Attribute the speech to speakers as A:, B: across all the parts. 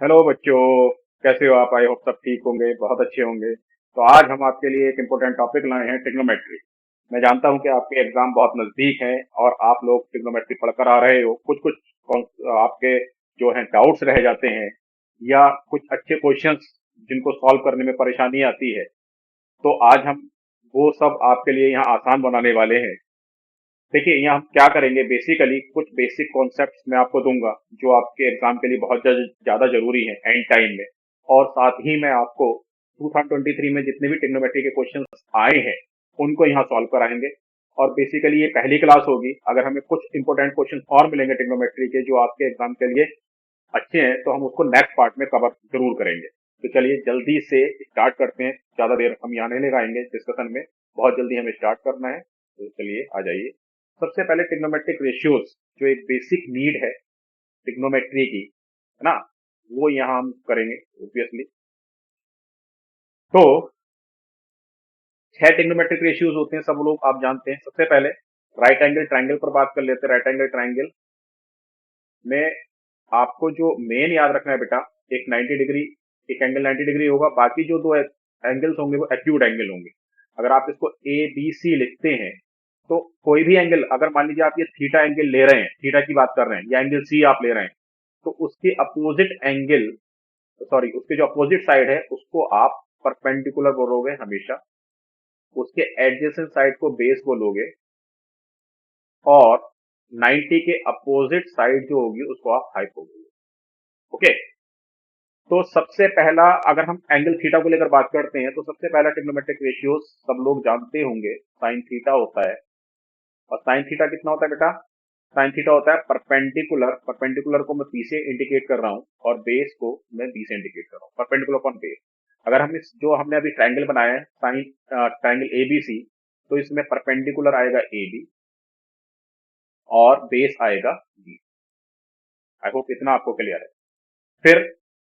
A: Hello बच्चों। कैसे हो आप? आई होप सब ठीक होंगे, बहुत अच्छे होंगे। तो आज हम आपके लिए एक इम्पोर्टेंट टॉपिक लाए हैं, ट्रिग्नोमेट्री। मैं जानता हूं कि आपके एग्जाम बहुत नजदीक है और आप लोग ट्रिग्नोमेट्री पढ़कर आ रहे हो। कुछ कुछ आपके जो है डाउट्स रह जाते हैं या कुछ अच्छे क्वेश्चंस जिनको सॉल्व करने में परेशानी आती है। तो आज हम वो सब आपके लिए यहाँ आसान बनाने वाले हैं। देखिए, यहाँ हम क्या करेंगे, बेसिकली कुछ बेसिक कॉन्सेप्ट्स मैं आपको दूंगा जो आपके एग्जाम के लिए बहुत ज्यादा जरूरी है एंड टाइम में। और साथ ही मैं आपको 2023 में जितने भी ट्रिग्नोमेट्री के क्वेश्चंस आए हैं उनको यहाँ सॉल्व कराएंगे। और बेसिकली ये पहली क्लास होगी। अगर हमें कुछ इंपॉर्टेंट क्वेश्चन और मिलेंगे ट्रिग्नोमेट्री के जो आपके एग्जाम के लिए अच्छे हैं, तो हम उसको नेक्स्ट पार्ट में कवर जरूर करेंगे। तो चलिए जल्दी से स्टार्ट करते हैं, ज्यादा देर हम यहाँ नहीं लगाएंगे डिस्कशन में। बहुत जल्दी हमें स्टार्ट करना है, तो चलिए आ जाइए। सबसे पहले ट्रिग्नोमेट्रिक रेशियोज जो एक बेसिक नीड है ट्रिग्नोमेट्री की, है ना, वो यहाँ हम करेंगे ऑब्वियसली। तो 6 ट्रिग्नोमेट्रिक रेशियोज होते हैं, सब लोग आप जानते हैं। सबसे पहले राइट एंगल ट्राइंगल पर बात कर लेते हैं। राइट एंगल ट्राइंगल में आपको जो मेन याद रखना है बेटा, एक 90 डिग्री, एक एंगल 90 डिग्री होगा। बाकी जो दो एंगल्स होंगे वो एक्यूट एंगल होंगे। अगर आप इसको ए बी सी लिखते हैं तो कोई भी एंगल, अगर मान लीजिए आप ये थीटा एंगल ले रहे हैं, थीटा की बात कर रहे हैं, या एंगल सी आप ले रहे हैं, तो उसके अपोजिट एंगल, सॉरी उसके जो अपोजिट साइड है उसको आप परपेंडिकुलर बोलोगे हमेशा। उसके एडजेसेंट साइड को बेस बोलोगे। और 90 के अपोजिट साइड जो होगी उसको आप हाइप बोलोगे। ओके। तो सबसे पहला, अगर हम एंगल थीटा को लेकर बात करते हैं, तो सबसे पहला ट्रिग्नोमेट्रिक रेशियो सब लोग जानते होंगे, साइन थीटा होता है। और साइन थीटा कितना होता है बेटा? साइन थीटा होता है परपेंडिकुलर, परपेंडिकुलर को मैं पी से इंडिकेट कर रहा हूं और बेस को मैं बी से इंडिकेट कर रहा हूं, परपेंडिकुलर अपॉन बेस। अगर हम इस जो हमने अभी ट्रायंगल बनाया है साइन ट्रायंगल एबीसी, तो इसमें परपेंडिकुलर आएगा ए बी और बेस आएगा बी। आई होप इतना आपको क्लियर है। फिर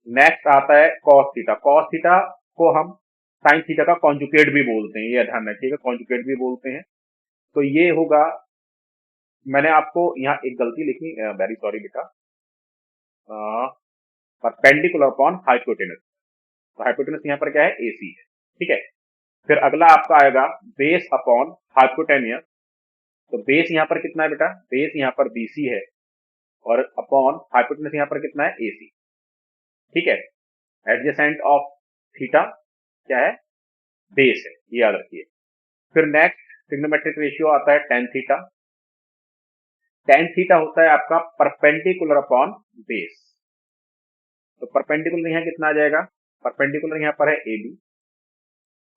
A: नेक्स्ट आता है कॉस थीटा। कॉस थीटा को हम साइन थीटा का कॉन्जुकेट भी बोलते हैं, ये ध्यान रखिएगा, कॉन्जुकेट भी बोलते हैं। तो ये होगा, मैंने आपको यहाँ एक गलती लिखी, वेरी सॉरी बेटा, परपेंडिकुलर अपॉन हाइपोटेनस। तो हाइपोटेनस यहाँ पर क्या है? एसी है। ठीक है। फिर अगला आपका आएगा बेस अपॉन हाइपोटेनियस। तो बेस यहाँ पर कितना है बेटा? बेस यहाँ पर बीसी है और अपॉन हाइपोटेनस यहाँ पर कितना है? एसी। ठीक है। एडजेसेंट ऑफ थीटा क्या है? बेस है, ये याद रखिए। फिर नेक्स्ट ट्रिग्नोमेट्रिक रेशियो आता है टेन थीटा। टेन थीटा होता है आपका परपेंडिकुलर अपॉन बेस। तो परपेंडिकुलर यहाँ कितना आ जाएगा? परपेंडिकुलर यहाँ पर है ए बी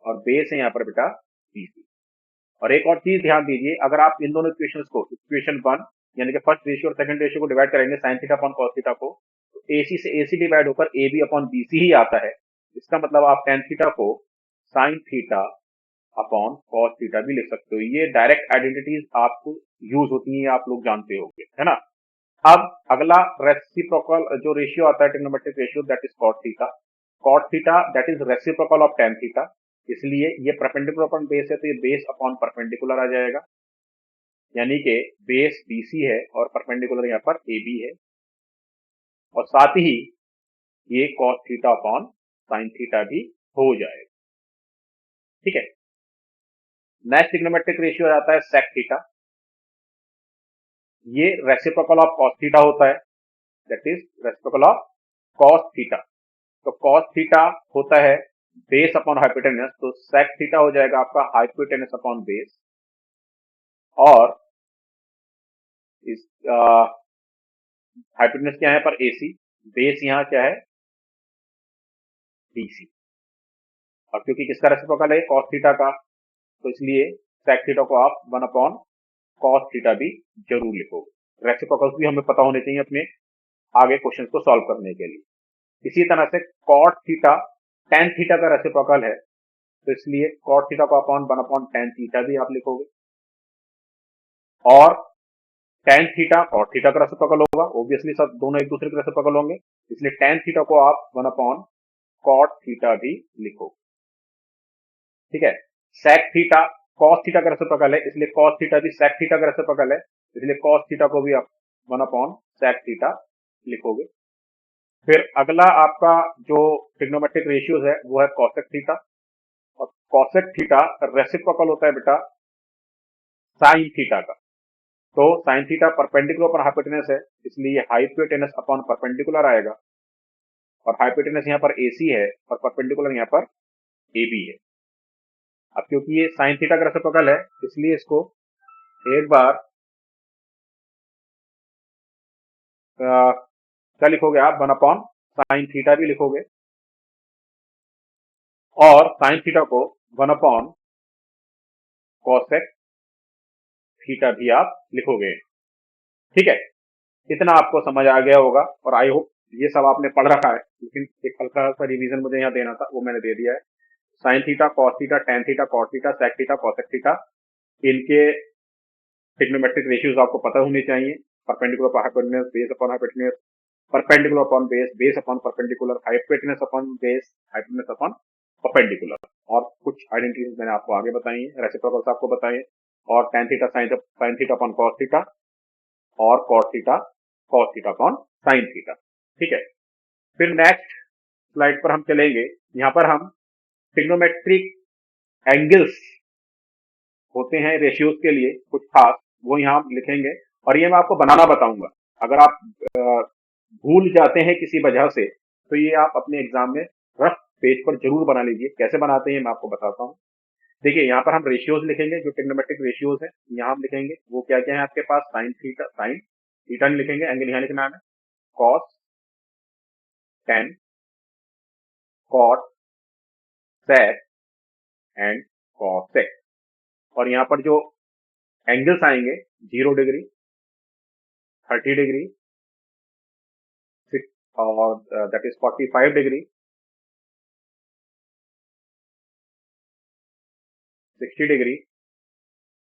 A: और बेस है यहाँ पर बेटा बी सी। और एक और चीज ध्यान दीजिए, अगर आप इन दोनों इक्वेशन को, इक्वेशन वन यानी कि फर्स्ट रेशियो और सेकंड रेशियो को डिवाइड करेंगे sign theta upon cos theta को, तो एसी से एसी डिवाइड होकर ए बी अपॉन बीसी ही आता है। इसका मतलब आप टेन थीटा को sign theta upon cos theta भी लिख सकते हो। ये डायरेक्ट आइडेंटिटीज आपको यूज होती है, आप लोग जानते होंगे, है ना। अब अगला रेसिप्रोकल जो रेशियो आता है trigonometric ratio, that is cot theta. Cot theta that is reciprocal of tan theta. इसलिए ये परपेंडिकुलर अपॉन बेस है, तो ये बेस अपॉन परपेंडिकुलर आ जाएगा। यानी कि बेस बीसी है और परपेंडिकुलर यहाँ पर ए बी है। और साथ ही ये cos theta upon sine theta भी हो जाएगा। ठीक है। नेक्स्ट ट्रिग्नोमेट्रिक रेशियो आता है सेक थीटा। ये रेसिप्रोकल ऑफ कॉस थीटा होता है, that is reciprocal of cos theta. तो कॉस थीटा होता है बेस अपॉन हाइपोटेनस, तो सेक थीटा हो जाएगा आपका हाइपोटेनस अपॉन बेस। और इस हाइपोटेनस क्या है पर एसी, बेस यहाँ क्या है? बीसी। और क्योंकि किसका रेसिप्रोकल है? कॉस थीटा का, तो इसलिए सेक थीटा को आप वन अपॉन कॉस थीटा भी जरूर लिखोगे। रेसिप्रोकल्स भी हमें पता होने चाहिए अपने आगे क्वेश्चन को सॉल्व करने के लिए। इसी तरह से कॉट थीटा टेन थीटा का रेसिप्रोकल है, तो इसलिए कॉट थीटा को upon one upon tan theta भी आप लिखोगे। और टेन थीटा कॉट थीटा का रेसिप्रोकल होगा, ऑब्वियसली सब दोनों एक दूसरे के रेसिप्रोकल होंगे, इसलिए टेन थीटा को आप वन अपॉन कॉट थीटा भी लिखोगे। ठीक है। सेक थीटा कॉस थीटा का रेसिप्रोकल है, इसलिए कॉस थीटा भी सेक थीटा का रेसिप्रोकल है, इसलिए कॉस थीटा को भी आप वन अपॉन सेक थीटा लिखोगे। फिर अगला आपका जो ट्रिग्नोमेट्रिक रेशियोज है वो है कॉसेक थीटा, और कॉसेक थीटा रेसिप्रोकल होता है बेटा साइन थीटा का। तो साइन थीटा परपेंडिकुलर पर हाइपोटेनस है, इसलिए हाइपोटेनस अपॉन परपेंडिकुलर आएगा, और हाइपोटेनस यहाँ पर एसी है और परपेंडिकुलर यहाँ पर एबी है। अब क्योंकि ये साइन थीटा का रेसिप्रोकल है, इसलिए इसको एक बार क्या लिखोगे आप, 1 अपॉन साइन थीटा भी लिखोगे, और साइन थीटा को 1 अपॉन कॉसेक थीटा भी आप लिखोगे। ठीक है, इतना आपको समझ आ गया होगा, और आई होप ये सब आपने पढ़ रखा है, लेकिन एक हल्का सा रिवीजन मुझे यहाँ देना था, वो मैंने दे दिया है। Sine theta, cos theta, tan theta, cot theta, sec theta, cosec theta, इनके ट्रिग्नोमेट्रिक रेशियोज आपको पता होने चाहिए। Perpendicular upon hypotenuse, base upon hypotenuse, perpendicular upon base, base upon perpendicular, hypotenuse upon base, hypotenuse upon perpendicular, और कुछ identities मैंने आपको आगे बताई है, रेसिप्रोकल्स आपको बताए, और tan theta sine theta upon cos theta, और cos theta upon sine theta. ठीक है, फिर नेक्स्ट स्लाइड पर हम चलेंगे। यहाँ पर हम ट्रिग्नोमेट्रिक एंगल्स होते हैं रेशियोज के लिए कुछ खास, वो यहाँ हम लिखेंगे, और ये मैं आपको बनाना बताऊंगा। अगर आप भूल जाते हैं किसी वजह से, तो ये आप अपने एग्जाम में रफ पेज पर जरूर बना लीजिए। कैसे बनाते हैं मैं आपको बताता हूँ। देखिए, यहाँ पर हम रेशियोज लिखेंगे, जो ट्रिग्नोमेट्रिक रेशियोज है यहाँ हम लिखेंगे, वो क्या क्या है आपके पास, साइन थीटा नहीं लिखेंगे, एंगल यहाँ लिखना है, cos, tan, cot, sec and cosec. और यहाँ पर जो एंगल्स आएंगे, 0 डिग्री, 30 डिग्री, और दैट इज 45 डिग्री, 60 डिग्री,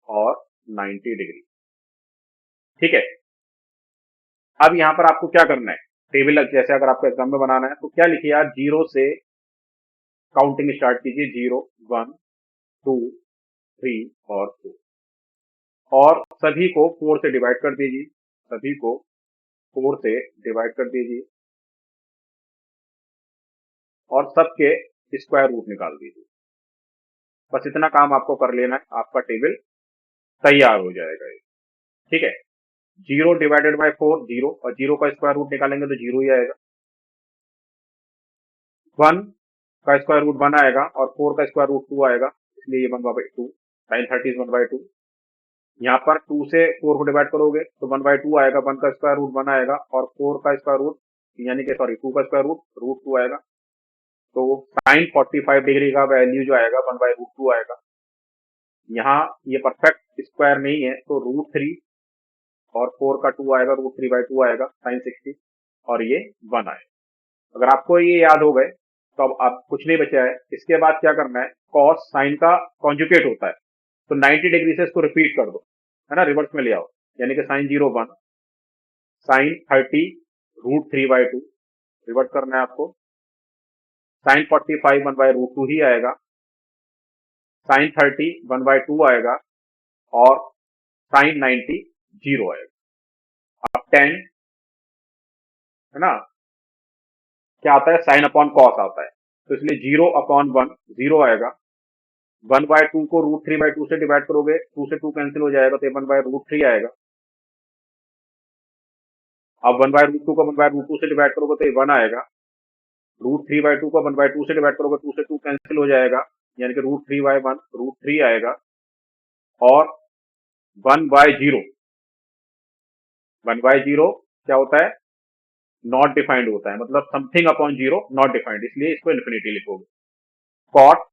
A: और 90 डिग्री। ठीक है, अब यहाँ पर आपको क्या करना है, टेबल जैसे अगर आपको एग्जाम में बनाना है तो क्या लिखिए आप, 0 से काउंटिंग स्टार्ट कीजिए, 0, 1, 2, 3 और 4, और सभी को 4 से डिवाइड कर दीजिए, सभी को 4 से डिवाइड कर दीजिए, और सबके स्क्वायर रूट निकाल दीजिए। बस इतना काम आपको कर लेना है, आपका टेबल तैयार हो जाएगा ये। ठीक है, 0 डिवाइडेड बाय 4 0, और 0 का स्क्वायर रूट निकालेंगे तो 0 ही आएगा। 1 का स्क्वायर रूट 1 आएगा, और 4 का स्क्वायर रूट 2 आएगा, इसलिए ये 1/2। Sine 30 is 1/2। यहाँ पर 2 से 4 को डिवाइड करोगे तो 1/2 आएगा, 1 का स्क्वायर रूट 1 आएगा, और 4 का स्क्वायर रूट यानी कि सॉरी 2 का स्क्वायर रूट 2 आएगा। तो साइन 45 डिग्री का वैल्यू जो आएगा 1/√2 आएगा। यहाँ ये परफेक्ट स्क्वायर नहीं है, तो √3, और 4 का 2 आएगा, √3/2 आएगा, साइन 60, और ये 1 आएगा। अगर आपको ये याद हो गए तो अब आप कुछ नहीं बचा है। इसके बाद क्या करना है, कॉस साइन का कॉन्जुकेट होता है, तो 90 डिग्री से इसको रिपीट कर दो, है ना, रिवर्स में ले आओ, यानी कि साइन 0 1, साइन 30 √3/2, रिवर्स करना है आपको, साइन 45 1/√2 ही आएगा, साइन 30 1/2 आएगा, और साइन 90 0 आएगा। अब 10, है ना, क्या आता है, साइन अपॉन कॉस आता है, तो इसलिए 0/1 0 आएगा। 1/2 को √3/2 से डिवाइड करोगे, 2 से 2 कैंसिल हो जाएगा, तो 1/√3 आएगा। अब 1/√2 को 1/√2 से डिवाइड करोगे तो ये 1 आएगा। √3/2 को 1/2 से डिवाइड करोगे, 2 से 2 कैंसिल हो जाएगा, यानी कि √3/1 √3 आएगा, और 1/0, 1/0 क्या होता है, नॉट डिफाइंड होता है, मतलब समथिंग अपॉन 0 नॉट डिफाइंड, इसलिए इसको इन्फिनिटी लिखोगे। कॉट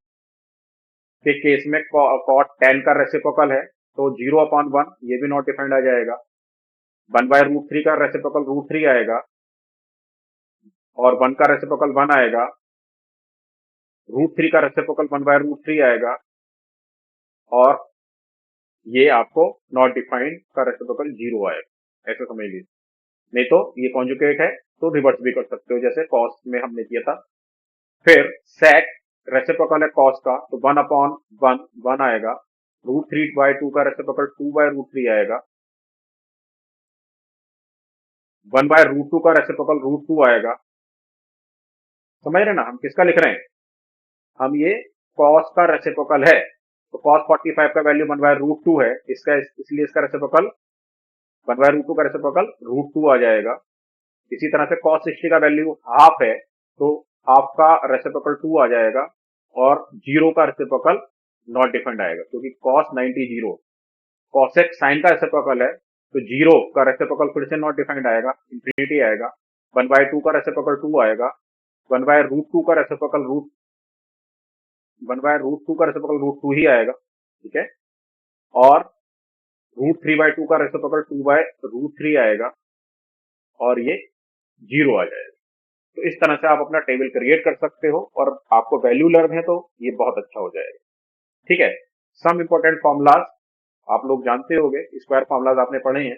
A: के केस में कॉट 10 का रेसिप्रोकल है, तो 0/1 ये भी नॉट डिफाइंड आ जाएगा। 1/√3 का रेसिप्रोकल √3 आएगा, और 1 का रेसिप्रोकल 1 आएगा, √3 का रेसिप्रोकल 1/√3 आएगा, और ये आपको नॉट डिफाइंड का रेसिप्रोकल 0 आएगा, ऐसे समझ लीजिए। नहीं तो ये कॉन्जुगेट है तो रिवर्स भी कर सकते हो, जैसे कॉस में हमने किया था। फिर सेक रेसिप्रोकल है कॉस का, तो 1/1 1 आएगा, √3/2 का रेसिप्रोकल 2/√3 आएगा, 1/√2 का रेसिप्रोकल √2 आएगा, समझ रहे ना, हम किसका लिख रहे हैं, हम ये कॉस का रेसिप्रोकल है, तो कॉस 45 का वैल्यू 1/√2 है, इसका इसलिए इसका रेसिप्रोकल 1/√2 का रेसिप्रोकल √2 आ जाएगा। इसी तरह से कॉस 60 का वैल्यू हाफ है, तो हाफ का रेसिप्रोकल 2 आ जाएगा, और जीरो का रेसिप्रोकल नॉट डिफाइंड आएगा, क्योंकि कॉस 90 जीरो, कॉसेक साइन का रेसिप्रोकल है, तो जीरो का रेसिप्रोकल फिर से नॉट डिफाइंड आएगा, इंफिनिटी आएगा। 1/2 का रेसिप्रोकल 2 आएगा, 1/√2 का रेसिप्रोकल रूट 1/√2 का रेसिप्रोकल √2 ही आएगा, ठीक है। और √3/2 का रेसिप्रोकल 2/√3 आएगा, और ये जीरो आ जाएगा। तो इस तरह से आप अपना टेबल क्रिएट कर सकते हो, और आपको वैल्यू लर्न है तो ये बहुत अच्छा हो जाएगा, ठीक है। सम इंपॉर्टेंट फॉर्मूलाज आप लोग जानते होंगे, स्क्वायर फॉर्मूलाज आपने पढ़े हैं।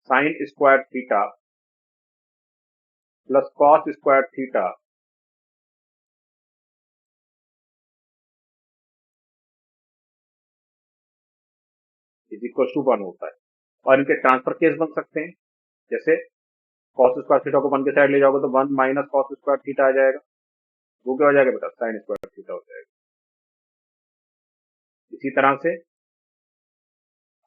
A: Sine square theta plus cos square theta is equal to 1 होता है, और इनके ट्रांसफर केस बन सकते हैं, जैसे कॉस स्क्वायर थीटा को 1 के साइड ले जाओगे तो 1 माइनस कॉस स्क्वायर थीटा आ जाएगा, वो क्या हो जाएगा बेटा, साइन स्क्वायर थीटा हो जाएगा। इसी तरह से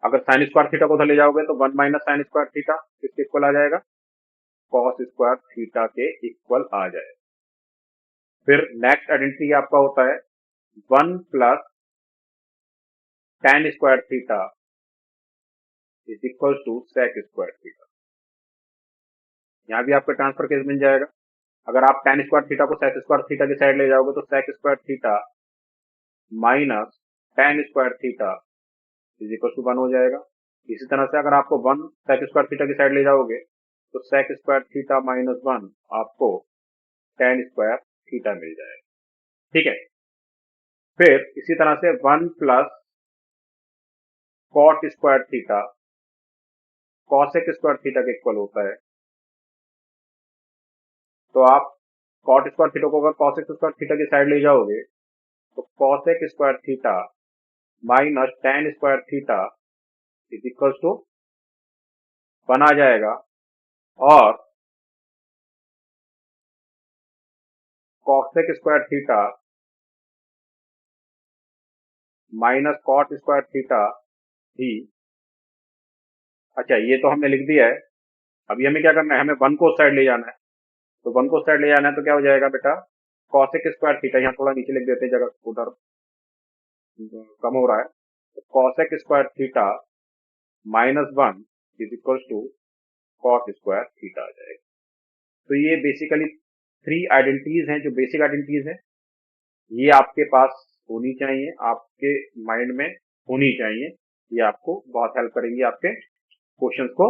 A: अगर साइन स्क्वायर थीटा को उधर ले जाओगे तो 1 माइनस साइन स्क्वायर थीटा किसके इक्वल आ जाएगा, कॉस स्क्वायर थीटा के इक्वल आ जाएगा। फिर नेक्स्ट आइडेंटिटी आपका होता है 1 plus tan square theta is equal to sec square theta. यहां भी आपका ट्रांसफर केस मिल जाएगा। अगर आप tan स्क्वायर थीटा को sec स्क्वायर थीटा की साइड ले जाओगे तो sec square theta minus tan square theta is equal to 1 हो जाएगा। इसी तरह से अगर आपको 1 sec स्क्वायर थीटा की साइड ले जाओगे तो sec स्क्वायर थीटा माइनस 1 आपको tan स्क्वायर थीटा मिल जाएगा, ठीक है। फिर इसी तरह से 1 plus cot square theta cosec square theta के इक्वल होता है, तो आप cot स्क्वायर थीटा को अगर cosec स्क्वायर थीटा की साइड ले जाओगे तो cosec square theta minus tan square theta is equal to 1 आ जाएगा, और cosec square theta minus cot square theta ही, अच्छा ये तो हमने लिख दिया है। अभी हमें क्या करना है, हमें 1 को साइड ले जाना है, तो 1 को साइड ले जाना है तो क्या हो जाएगा बेटा, cosec स्क्वायर थीटा, यहाँ थोड़ा नीचे लिख देते हैं, जगह उधर कम हो रहा है, तो cosec square theta minus 1 is equal to cot square theta आ जाएगा। तो ये बेसिकली 3 आइडेंटिटीज हैं जो बेसिक आइडेंटिटीज हैं, ये आपके पास होनी चाहिए, आपके माइंड में होनी चाहिए, ये आपको बहुत हेल्प करेंगी आपके क्वेश्चंस को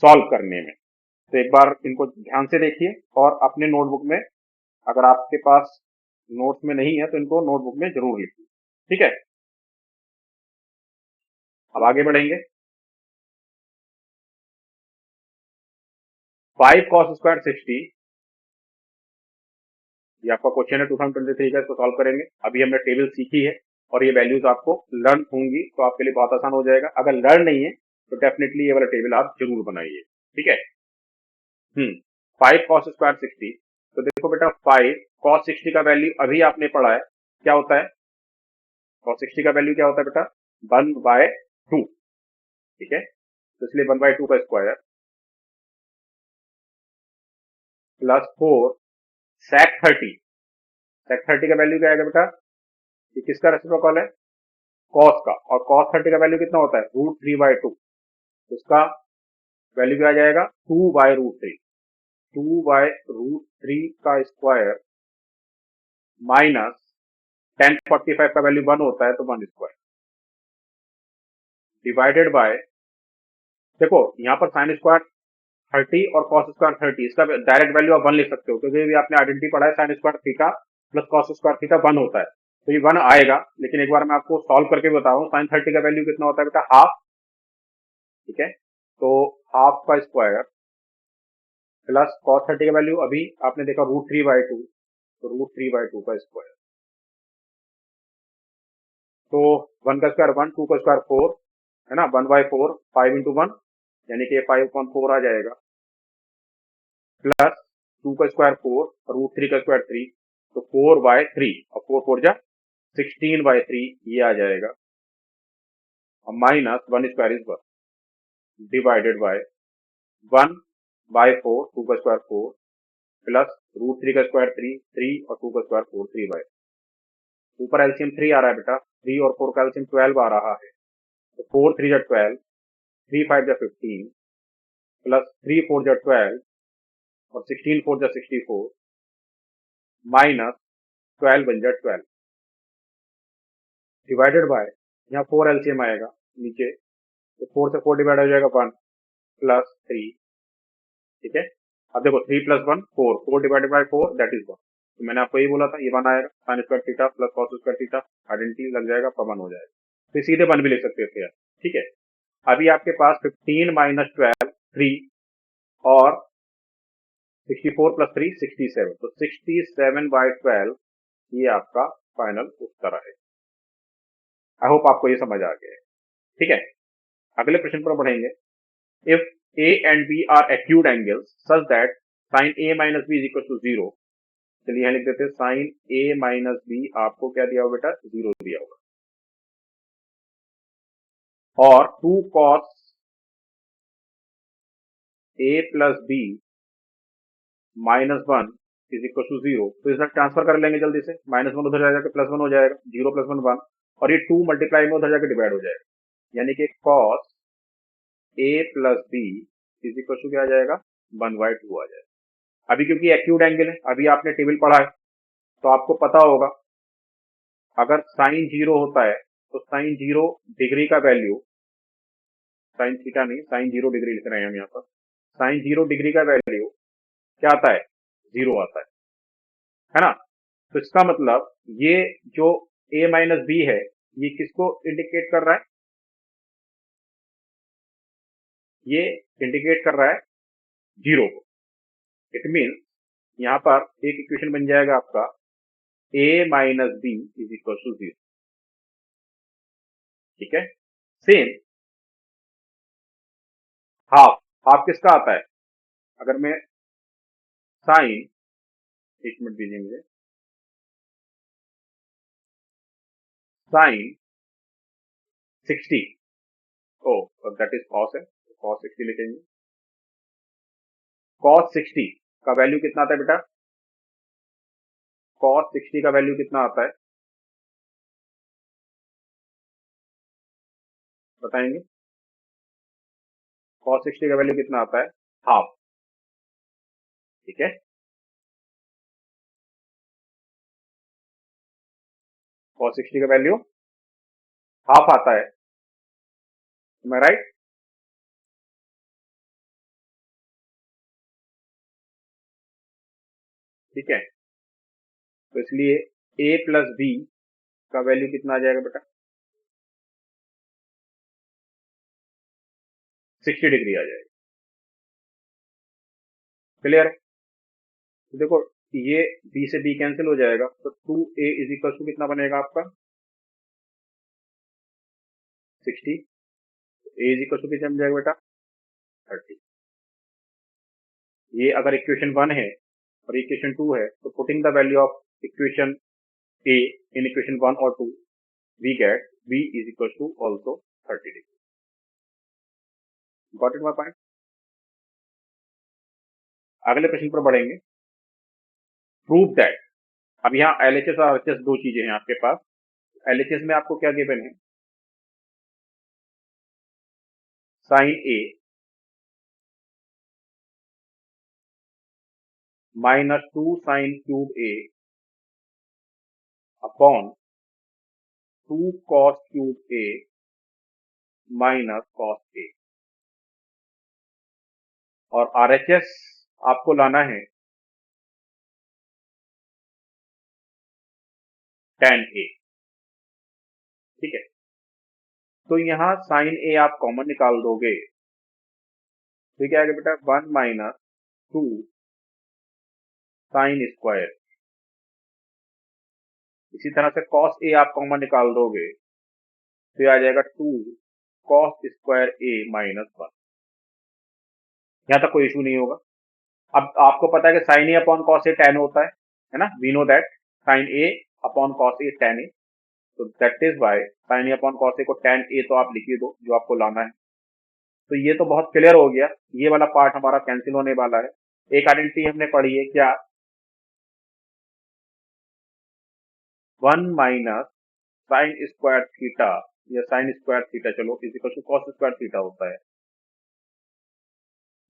A: सॉल्व करने में। तो एक बार इनको ध्यान से देखिए, और अपने नोटबुक में, अगर आपके पास नोट्स में नहीं है तो इनको नोटबुक में जरूर लिखिए, ठीक है। अब आगे बढ़ेंगे। 5 cos स्क्वायर 60, ये आपका क्वेश्चन है 2023 का, इसको सॉल्व करेंगे। अभी हमने टेबल सीखी है और ये वैल्यूज आपको लर्न होंगी, तो आपके लिए बहुत आसान हो जाएगा। अगर लर्न नहीं है तो डेफिनेटली ये वाला टेबल आप जरूर बनाइए, ठीक है। 5 cos स्क्वायर 60, तो देखो बेटा 5 cos 60 का वैल्यू अभी आपने पढ़ा है, क्या होता है, cos 60 का वैल्यू क्या होता है बेटा, 1/2, ठीक है। तो इसलिए 1/2 का स्क्वायर प्लस 4 sec 30, sec 30 का वैल्यू क्या आएगा बेटा, ये किसका रेसिप्रोकल है, कॉस का, और कॉस 30 का वैल्यू कितना होता है, √3/2, उसका वैल्यू क्या आ जाएगा, 2/√3, 2/√3 का स्क्वायर माइनस tan 45 का वैल्यू 1 होता है, तो 1 स्क्वायर डिवाइडेड बाय, देखो यहाँ पर साइन स्क्वायर 30 और कॉस स्क्वायर 30, इसका डायरेक्ट वैल्यू आप 1 लिख सकते हो, क्योंकि भी आपने आइडेंटिटी पढ़ा है, sign square theta plus cos square theta 1 होता है, तो ये 1 आएगा। लेकिन एक बार मैं आपको सॉल्व करके बताऊं, साइन 30 का वैल्यू कितना होता है बेटा, हाफ, ठीक है। तो हाफ का स्क्वायर प्लस कॉस 30 का वैल्यू अभी आपने देखा √3/2, तो √3/2 का स्क्वायर, तो 1 का स्क्वायर 1, 2 का स्क्वायर 4 है ना, 1/4, 5 इंटू 1 यानी कि 5/4 आ जाएगा, प्लस 2 का स्क्वायर 4 और रूट 3 का स्क्वायर 3, तो 4/3 और 4 4 जा 16/3 ये आ जाएगा, और minus 1 square is 1 divided by 1/4, 2 का स्क्वायर 4 प्लस रूट 3 का स्क्वायर 3 3 और 2 का स्क्वायर 4 3/, ऊपर एलसीएम 3 आ रहा है बेटा, 3 और 4 का एलसीएम 12 आ रहा है, तो 4 3 जा 12, 3 5 जा 15 प्लस 3 4 जा 12 और 16 4 जा 64 माइनस 12 1 जा 12 डिवाइडेड बाय, यहाँ 4 एलसीएम आएगा नीचे, तो 4 से 4 डिवाइड हो जाएगा 1 प्लस 3, ठीक है। अब देखो 3 plus 1 4, 4 divided by 4 that is 1, तो मैंने आपको ये बोला था ये 1 आएगा, sign square theta plus cos square theta identity लग जाएगा, पर 1 हो जाएगा, तो सीधे 1 भी लिख सकते थे यार, ठीक है। अभी आपके पास 15 माइनस 12 3 और 64 प्लस 3 67, तो 67/12 ये आपका फाइनल उत्तर है। आई होप आपको ये समझ आ गया है, ठीक है। अगले प्रश्न पर बढ़ेंगे। If A and B are acute angles such that sine A minus B is equal to 0, चलिए यहां लिख देते हैं साइन ए माइनस बी आपको क्या दिया होगा बेटा, 0 दिया होगा, और 2 cos A plus B -1 is equal to 0, तो इसका ट्रांसफर कर लेंगे जल्दी से, -1 उधर जाएगा प्लस 1 हो जाएगा, 0 प्लस 1 1, और ये 2 मल्टीप्लाई में उधर जाकर डिवाइड हो जाएगा, यानी कि cos A plus B is equal to क्या आ जाएगा, 1/2 आ जाएगा। अभी क्योंकि एक्यूट एंगल है, अभी आपने टेबल पढ़ा है तो आपको पता होगा, अगर साइन 0 होता है तो साइन 0 डिग्री का वैल्यू, साइन थीटा नहीं साइन 0 डिग्री लिख रहे हैं हम यहाँ पर, साइन 0 डिग्री का वैल्यू क्या आता है, 0 आता है ना। तो इसका मतलब ये जो a माइनस बी है ये किसको इंडिकेट कर रहा है, ये इंडिकेट कर रहा है 0 को। इट मीन्स यहां पर एक इक्वेशन बन जाएगा आपका a minus B is equal to 0, ठीक है। सेम हाफ, हाफ किसका आता है, अगर मैं साइन, एक मिनट दीजिए मुझे, sine 60, oh that is cos है, कॉस 60 लिखेंगे, कॉस 60 का वैल्यू कितना आता है बेटा, कॉस 60 का वैल्यू कितना आता है बताएंगे, कॉस 60 का वैल्यू कितना आता है, हाफ, ठीक है। कॉस 60 का वैल्यू हाफ आता है, मैं राइट, ठीक है। तो इसलिए a प्लस बी का वैल्यू कितना आ जाएगा बेटा, 60 डिग्री आ जाएगा, क्लियर है। तो देखो ये b से b कैंसिल हो जाएगा, तो 2a इज इक्वल टू कितना बनेगा आपका 60, a इज इक्वल टू कितना बन जाएगा बेटा 30। ये अगर इक्वेशन 1 है और इक्वेशन 2 है, तो putting the value of equation a in equation 1 और 2 we get b is equal to also 30 degree. Got it my point. अगले प्रश्न पर बढ़ेंगे। प्रूव दैट, अब यहाँ एलएचएस और आरएचएस दो चीजें हैं आपके पास। एलएचएस में आपको क्या गिवन है, sign A -2 sine cube A upon 2 cos cube A minus cos A, और आरएचएस आपको लाना है tan ए, ठीक है। तो यहां साइन ए आप कॉमन निकाल दोगे तो क्या आएगा बेटा 1 माइनस 2 साइन स्क्वायर, इसी तरह से कॉस ए आप कॉमन निकाल दोगे तो ये आ जाएगा 2 कॉस स्क्वायर ए -1, यहां तक कोई इशू नहीं होगा। अब आपको पता है कि sine a upon cos a tan होता है ना, we know that sine a upon cos a tan a, तो that is by sine a upon cos a को टेन ए तो आप लिख ही दो जो आपको लाना है। तो ये तो बहुत क्लियर हो गया, ये वाला पार्ट हमारा कैंसिल होने वाला है। एक आइडेंटिटी हमने पढ़ी है क्या, one minus sine square theta या साइन स्क्वायर थीटा, चलो is equal to cos square theta होता है।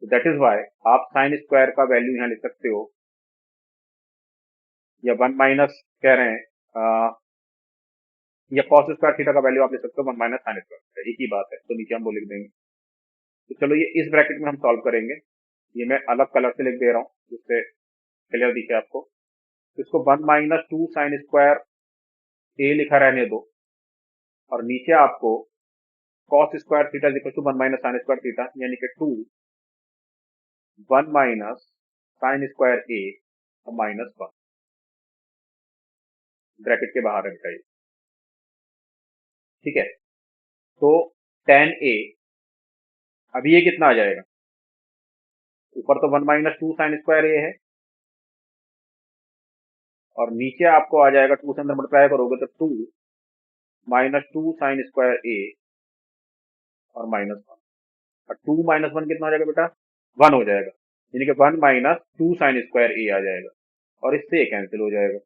A: तो दैट इज वाई आप साइन स्क्वायर का वैल्यू यहाँ लिख सकते हो, या वन माइनस कह रहे हैं या कॉस स्क्वायर थीटा का वैल्यू आप लिख सकते हो वन माइनस साइन स्क्वायर, एक ही बात है, तो नीचे हम वो लिख देंगे। तो चलो ये इस ब्रैकेट में हम सॉल्व करेंगे, ये मैं अलग कलर से लिख दे रहा हूँ जिससे क्लियर दिखे आपको। तो इसको one minus two sine square a लिखा रहने दो, और नीचे आपको cos square theta equal to one minus sine square theta, यानी कि two one minus sine square a minus one, bracket के बाहर है बेटा ये, ठीक है। तो टेन ए, अभी ये कितना आ जाएगा, ऊपर तो one minus two sine square a है, और नीचे आपको आ जाएगा टू से अंदर मल्टीप्लाई करोगे तो two minus two sine square a और माइनस वन, और टू माइनस वन कितना हो जाएगा बेटा, वन हो जाएगा, यानी कि one minus two sine square a आ जाएगा, और इससे ये कैंसिल हो जाएगा,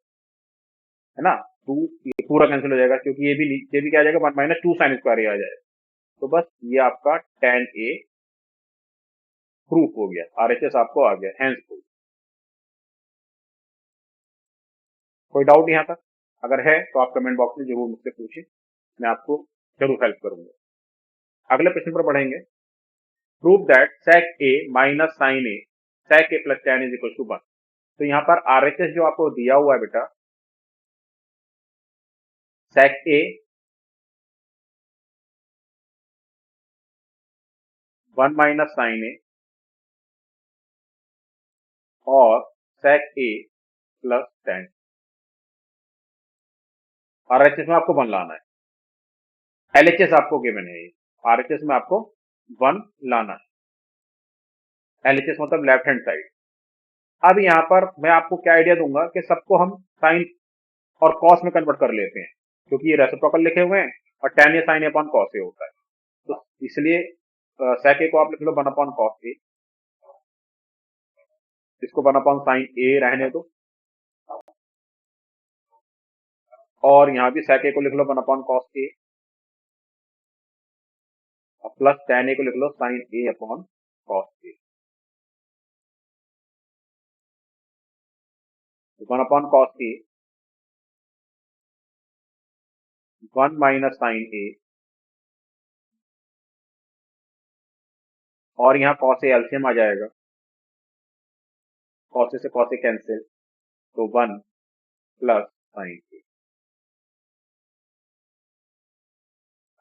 A: है ना। टू ये पूरा कैंसिल हो जाएगा, क्योंकि ये भी क्या आ जाएगा, one minus two sine square a आ जाएगा। तो बस ये आपका टेन ए प्रूफ हो गया, आरएचएस आपको आ गया, हैंस प्रूफ। कोई डाउट यहाँ तक अगर है तो आप कमेंट बॉक्स में जरूर मुझसे पूछिए, मैं आपको जरूर हेल्प करूंगा। अगले प्रश्न पर बढ़ेंगे। Prove that sec A minus sine A sec A plus tan is equal to one. तो यहाँ पर आरएचएस जो आपको दिया हुआ है बेटा, सेक ए वन माइनस साइन ए और सेक ए प्लस टेन, आरएचएस में आपको वन लाना है, एलएचएस आपको गिवन है, आरएचएस में आपको वन लाना है, एलएचएस मतलब लेफ्ट हैंड साइड। अब यहाँ पर मैं आपको क्या आइडिया दूंगा कि सबको हम साइन और कॉस में कन्वर्ट कर लेते हैं, क्योंकि ये रेसिप्रोकल लिखे हुए हैं और टेन ए साइन अपॉन कॉस ए होता है, तो इसलिए सेक ए को आप लिख लो वन अपॉन कॉस ए, इसको वन अपॉन साइन ए रहने दो, और यहाँ भी सेक ए को लिख लो वन अपॉन कॉस ए, और प्लस टेन ए को लिख लो sign a upon cos A, one upon cos A one minus sine ए, और यहाँ कॉस ए एलसीएम आ जाएगा, कॉस ए से कॉस ए कैंसिल, तो वन प्लस साइन ए।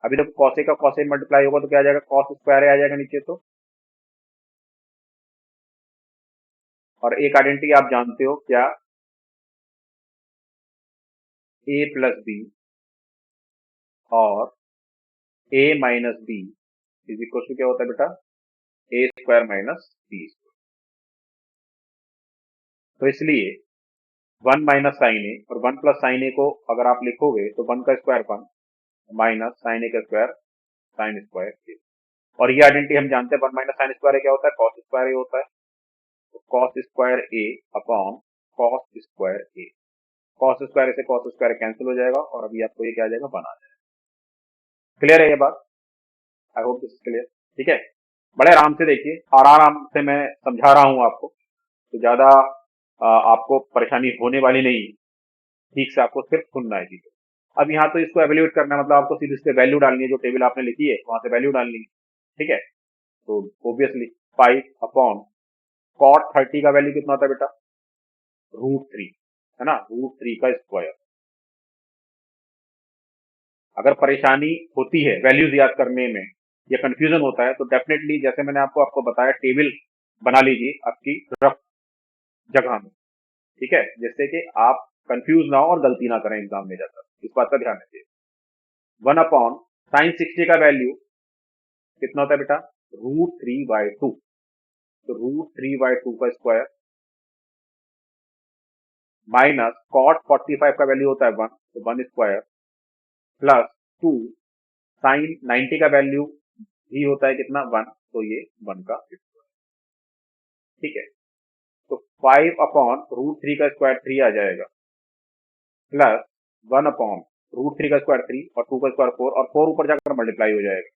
A: अभी जब कॉस ए का कॉस ए मल्टीप्लाई होगा तो क्या आ जाएगा, कॉस स्क्वायर ए आ जाएगा नीचे तो, और एक आइडेंटिटी आप जानते हो क्या, ए प्लस बी और a minus B is equal to क्या होता है बेटा, a square minus b square. तो इसलिए वन माइनस साइन ए और वन प्लस साइन ए को अगर आप लिखोगे तो वन का स्क्वायर वन माइनस साइन ए का स्क्वायर साइन स्क्वायर ए, और ये आइडेंटिटी हम जानते हैं वन माइनस साइन स्क्वायर क्या होता है, कॉस स्क्वायर ए होता है, तो कॉस स्क्वायर ए अपॉन कॉस स्क्वायर ए, कॉस स्क्वायर से कॉस स्क्वायर कैंसिल हो जाएगा, और अभी आपको ये क्या आ जाएगा, वन आ जाएगा। क्लियर है ये बात, I hope this is clear, ठीक है। बड़े आराम से देखिए, और आराम से मैं समझा रहा हूं आपको, तो ज्यादा आपको परेशानी होने वाली नहीं, ठीक से आपको सिर्फ सुनना है चीजें। अब यहाँ तो इसको एवेल्यूएट करना है, मतलब आपको सीधे इससे वैल्यू डालनी है, जो टेबल आपने लिखी है वहां से वैल्यू डालनी है, ठीक है। तो ऑब्वियसली फाइव अपॉन कॉट 30 का वैल्यू कितना होता है बेटा, √3, है ना, √3 का स्क्वायर। अगर परेशानी होती है वैल्यूज याद करने में या कंफ्यूजन होता है, तो डेफिनेटली जैसे मैंने आपको बताया, टेबल बना लीजिए आपकी रफ जगह में, ठीक है, जिससे कि आप कंफ्यूज ना हो और गलती ना करें एग्जाम में जाकर, इस बात का ध्यान रखिए। वन अपॉन साइन 60 का वैल्यू कितना होता है बेटा, √3/2, तो √3/2 का स्क्वायर माइनस कॉट 45 का वैल्यू होता है 1, तो 1 स्क्वायर प्लस 2 साइन 90 का वैल्यू भी होता है कितना 1, तो ये 1 का स्क्वायर। ठीक है, तो 5/√3 का स्क्वायर 3 आ जाएगा प्लस 1/√3 का स्क्वायर 3 और 2 का स्क्वायर 4 और 4 ऊपर जाकर मल्टीप्लाई हो जाएगा।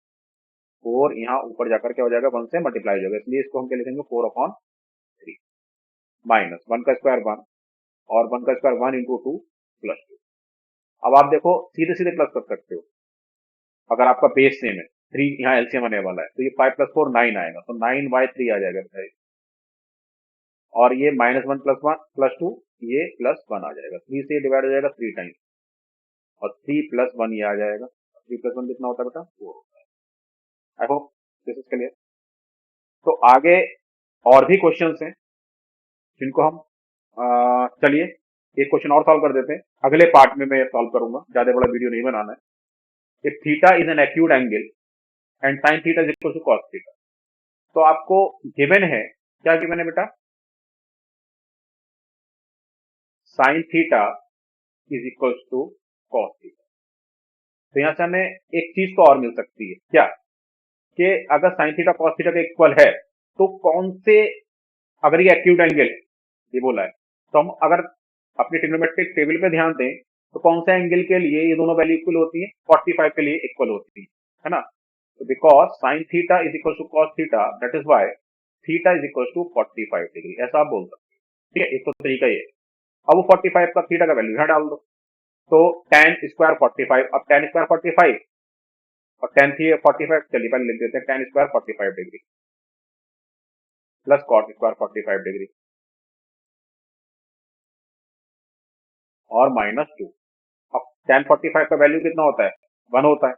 A: 4 यहाँ ऊपर जाकर क्या हो जाएगा 1 से मल्टीप्लाई हो जाएगा, इसलिए इसको हम क्या लिखेंगे 4/3 माइनस 1 का स्क्वायर 1 और 1 का स्क्वायर 1 इंटू 2 प्लस 2। अब आप देखो सीधे सीधे प्लस कर सकते हो, अगर आपका बेस सेम है 3 यहाँ एलसीएम आने वाला है, तो ये 5 + 4 9 आएगा, तो 9/3 आ जाएगा भाई। और ये -1 + 1 + 2 ये +1 आ जाएगा, 3 से डिवाइड हो जाएगा 3 टाइम्स और 3 + 1 ये आ जाएगा। 3 + 1 कितना होता है बेटा 4 होता है। I hope this is clear. तो आगे और भी क्वेश्चंस हैं जिनको हम चलिए एक क्वेश्चन और सॉल्व कर देते हैं, अगले पार्ट में मैं सॉल्व करूंगा, ज्यादा बड़ा वीडियो नहीं बनाना है। If theta is an acute angle and sine theta is equal to cos theta, तो आपको गिवन है, क्या गिवन है बेटा, sine theta is equal to cos theta. तो यहां से हमें एक चीज तो और मिल सकती है, क्या कि अगर साइन थीटा कॉस थीटा के इक्वल है तो कौन से, अगर ये एक्यूट एंगल ये बोला है, तो हम अगर अपने ट्रिग्नोमेट्रिक टेबल पे ध्यान दें तो कौन से एंगल के लिए ये दोनों वैल्यू इक्वल होती है, 45 के लिए इक्वल होती है ना। तो because sine theta is equal to cos theta, that is why theta is equal to 45 degree, ऐसा आप बोल सकते हैं। ठीक है, एक तो तरीका ये। अब वो 45 का थीटा का वैल्यू यहां डाल दो, तो tan स्क्वायर 45, अब tan स्क्वायर 45 और tan थी 45, चलिए पहले लिख देते हैं tan square 45 degree plus cot square 45 degree और -2। अब tan 45 का वैल्यू कितना होता है 1 होता है,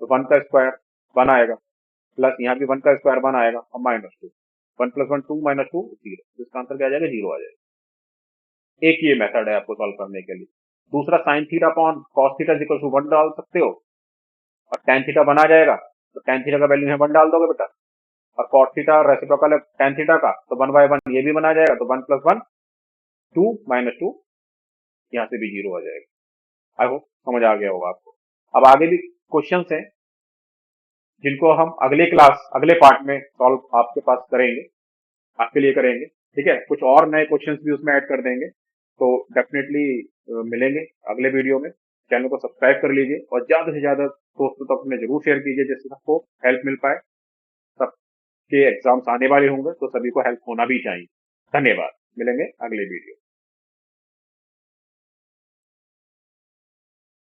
A: तो 1 का स्क्वायर 1 आएगा प्लस यहाँ भी 1 का स्क्वायर 1 आएगा और -2, 1 + 1 2 -2 0, इसका आंसर क्या आ जाएगा 0 आ जाएगा। एक ये मेथड है आपको सॉल्व करने के लिए। दूसरा sine theta upon cos theta equal to 1 डाल सकते हो और tan थीटा बना जाएगा, तो tan थीटा का वैल्यू यहाँ 1 डाल दोगे बेटा, और cos थीटा रेसिप्रोकल है tan थीटा का, तो 1/1 ये भी बना जाएगा, तो 1 + 1 2 -2 यहाँ से भी 0 आ जाएगा। आई होप समझ आ गया होगा आपको। अब आगे भी क्वेश्चंस हैं जिनको हम अगले क्लास अगले पार्ट में सॉल्व आपके पास करेंगे, आपके लिए करेंगे। ठीक है, कुछ और नए क्वेश्चंस भी उसमें ऐड कर देंगे, तो डेफिनेटली मिलेंगे अगले वीडियो में। चैनल को सब्सक्राइब कर लीजिए और ज्यादा से ज्यादा दोस्तों तक में जरूर शेयर कीजिए, जिससे सबको हेल्प मिल पाए। सबके एग्जाम्स आने वाले होंगे तो सभी को हेल्प होना भी चाहिए। धन्यवाद, मिलेंगे अगले वीडियो।